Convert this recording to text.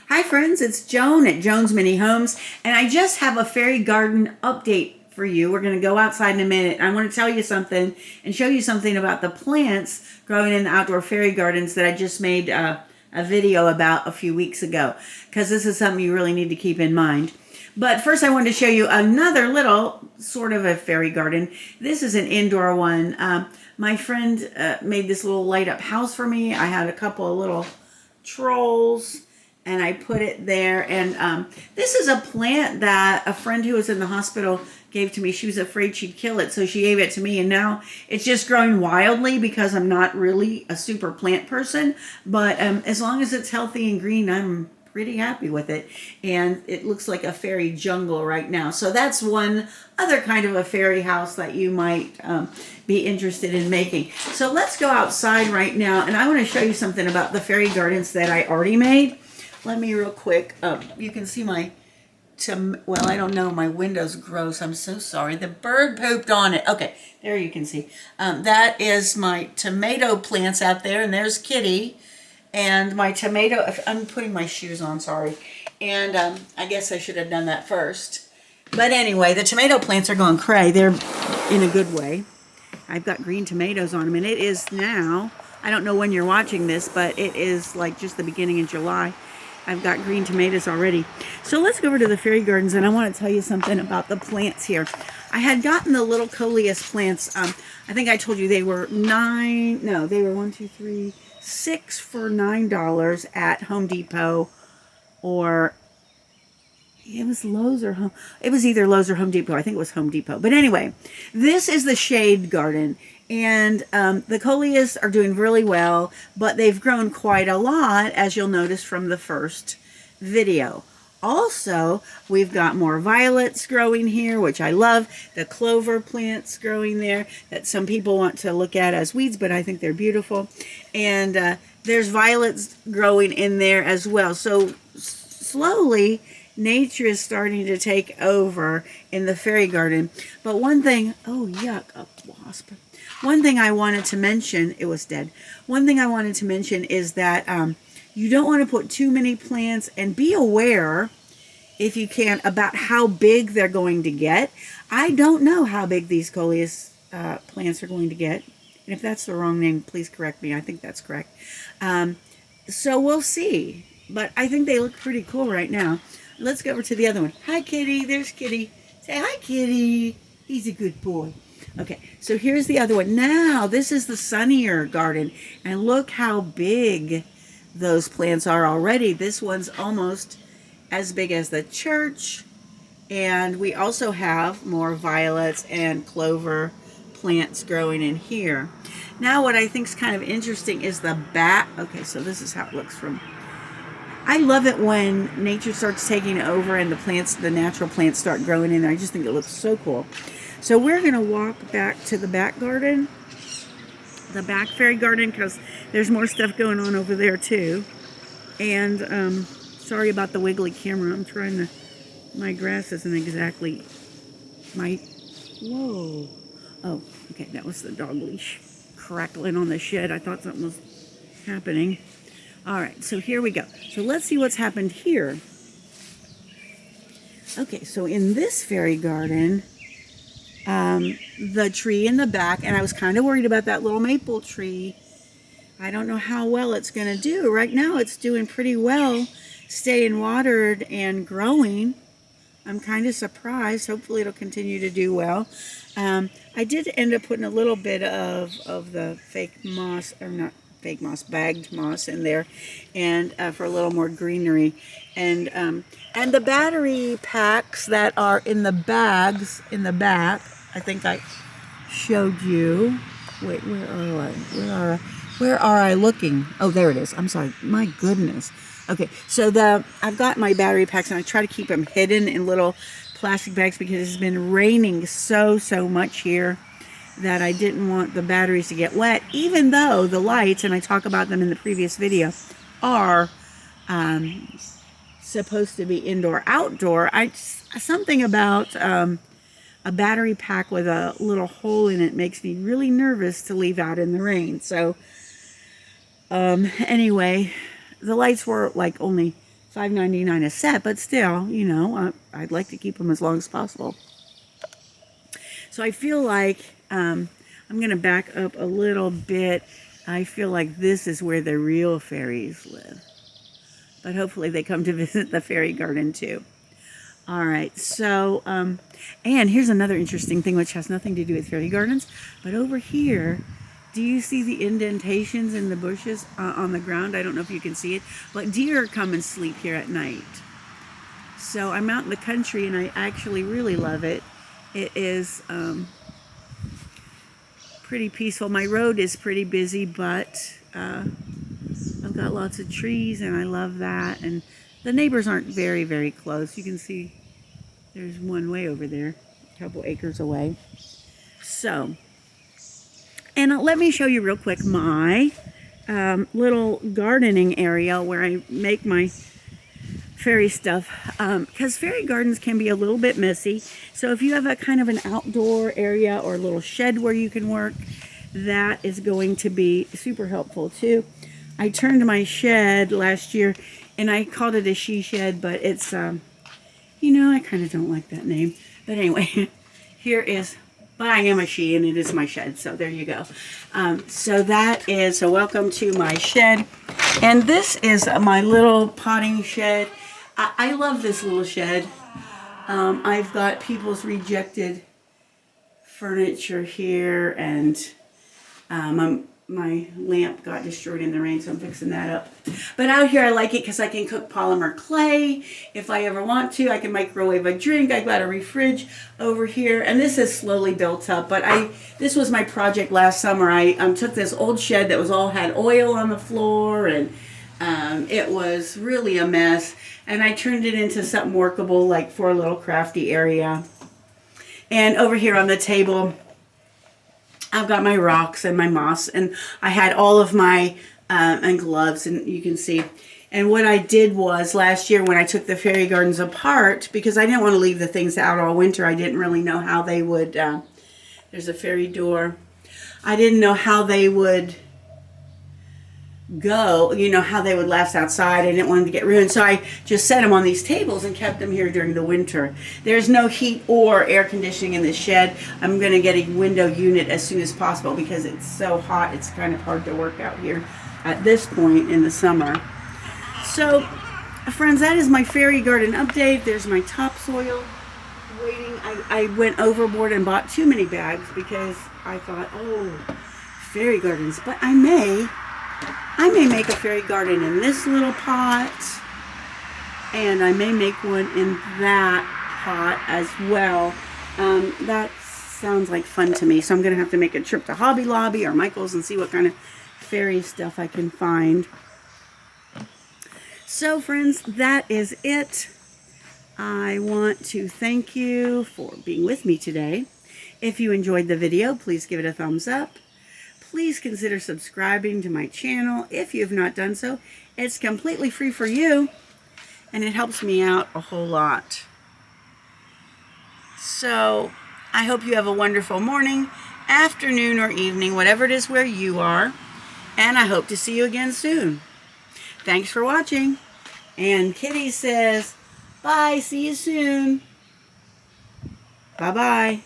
Hi friends, it's Joan at Joan's Mini Homes, and I just have a fairy garden update for you. We're going to go outside in a minute. I want to tell you something and show you something about the plants growing in the outdoor fairy gardens that I just made a video about a few weeks ago, because this is something you really need to keep in mind. But first I wanted to show you another little sort of a fairy garden. This is an indoor one. My friend made this little light up house for me. I had a couple of little trolls and I put it there. And this is a plant that a friend who was in the hospital gave to me. She was afraid she'd kill it, so she gave it to me. And now it's just growing wildly because I'm not really a super plant person. But as long as it's healthy and green, I'm pretty happy with it. And it looks like a fairy jungle right now. So that's one other kind of a fairy house that you might be interested in making. So let's go outside right now, and I want to show you something about the fairy gardens that I already made. Let me real quick, you can see my, well, I don't know, my window's gross, I'm so sorry. The bird pooped on it. Okay, there you can see. That is my tomato plants out there, and there's Kitty. And my tomato, I'm putting my shoes on, sorry. And I guess I should have done that first. But anyway, the tomato plants are going cray. They're in a good way. I've got green tomatoes on them, and it is now, I don't know when you're watching this, but it is like just the beginning of July. I've got green tomatoes already. So let's go over to the fairy gardens, and I want to tell you something about the plants here. I had gotten the little Coleus plants. I think I told you they were they were 6 for $9 at Home Depot, or it was Lowe's or Home. It was either Lowe's or Home Depot. I think it was Home Depot. But anyway, this is the shade garden. And the Coleus are doing really well, but they've grown quite a lot, as you'll notice from the first video. Also, we've got more violets growing here, which I love. The clover plants growing there that some people want to look at as weeds, but I think they're beautiful. And there's violets growing in there as well. So slowly, nature is starting to take over in the fairy garden. But one thing, oh yuck, a wasp. One thing I wanted to mention, it was dead. One thing I wanted to mention is that you don't want to put too many plants, and be aware, if you can, about how big they're going to get. I don't know how big these Coleus plants are going to get. And if that's the wrong name, please correct me. I think that's correct. So we'll see. But I think they look pretty cool right now. Let's go over to the other one. Hi, Kitty. There's Kitty. Say hi, Kitty. He's a good boy. Okay, so here's the other one. Now, this is the sunnier garden. And look how big those plants are already. This one's almost as big as the church. And we also have more violets and clover plants growing in here. Now, what I think is kind of interesting is the back. Okay, so this is how it looks from... I love it when nature starts taking over and the plants, the natural plants, start growing in there. I just think it looks so cool. So we're going to walk back to the back garden, the back fairy garden, because there's more stuff going on over there too. And sorry about the wiggly camera. I'm trying to, my grass isn't exactly whoa. Oh, okay, that was the dog leash crackling on the shed. I thought something was happening. All right, so here we go. So let's see what's happened here. Okay, so in this fairy garden, the tree in the back, and I was kind of worried about that little maple tree. I don't know how well it's going to do. Right now it's doing pretty well, staying watered and growing. I'm kind of surprised. Hopefully it'll continue to do well. I did end up putting a little bit of the fake moss, or not fake moss, bagged moss in there, and for a little more greenery. And the battery packs that are in the bags in the back, I think I showed you. Wait, where are I looking? Oh, there it is. I'm sorry. My goodness. Okay, so I've got my battery packs, and I try to keep them hidden in little plastic bags because it's been raining so much here that I didn't want the batteries to get wet, even though the lights, and I talk about them in the previous video, are supposed to be indoor-outdoor. Something about a battery pack with a little hole in it makes me really nervous to leave out in the rain. So anyway, the lights were like only $5.99 a set, but still, you know, I'd like to keep them as long as possible. So I feel like I'm going to back up a little bit. I feel like this is where the real fairies live. But hopefully they come to visit the fairy garden too. All right, so, and here's another interesting thing which has nothing to do with fairy gardens. But over here, do you see the indentations in the bushes on the ground? I don't know if you can see it, but deer come and sleep here at night. So I'm out in the country and I actually really love it. It is pretty peaceful. My road is pretty busy, but I've got lots of trees and I love that. And the neighbors aren't very, very close. You can see there's one way over there, a couple acres away. So, and let me show you real quick my little gardening area where I make my fairy stuff, because fairy gardens can be a little bit messy. So if you have a kind of an outdoor area or a little shed where you can work, that is going to be super helpful too. I turned my shed last year and I called it a she shed, but it's you know, I kind of don't like that name, but anyway, here is, but I am a she and it is my shed, so there you go. So that is, so welcome to my shed, and this is my little potting shed. I love this little shed. I've got people's rejected furniture here, and my lamp got destroyed in the rain, so I'm fixing that up. But out here I like it because I can cook polymer clay if I ever want to. I can microwave a drink. I've got a refrige over here, and this is slowly built up. But this was my project last summer. I took this old shed that was all had oil on the floor, and it was really a mess. And I turned it into something workable, like for a little crafty area. And over here on the table, I've got my rocks and my moss, and I had all of my and gloves, and you can see. And what I did was last year when I took the fairy gardens apart, because I didn't want to leave the things out all winter, I didn't really know how they would, there's a fairy door. I didn't know how they would go, you know, how they would last outside. I didn't want them to get ruined, so I just set them on these tables and kept them here during the winter. There's no heat or air conditioning in this shed. I'm going to get a window unit as soon as possible because it's so hot. It's kind of hard to work out here at this point in the summer. So, friends, that is my fairy garden update. There's my topsoil waiting. I went overboard and bought too many bags because I thought, oh, fairy gardens. But I may make a fairy garden in this little pot, and I may make one in that pot as well. That sounds like fun to me, so I'm going to have to make a trip to Hobby Lobby or Michael's and see what kind of fairy stuff I can find. So, friends, that is it. I want to thank you for being with me today. If you enjoyed the video, please give it a thumbs up. Please consider subscribing to my channel if you have not done so. It's completely free for you, and it helps me out a whole lot. So, I hope you have a wonderful morning, afternoon, or evening, whatever it is where you are, and I hope to see you again soon. Thanks for watching, and Kitty says, bye, see you soon. Bye-bye.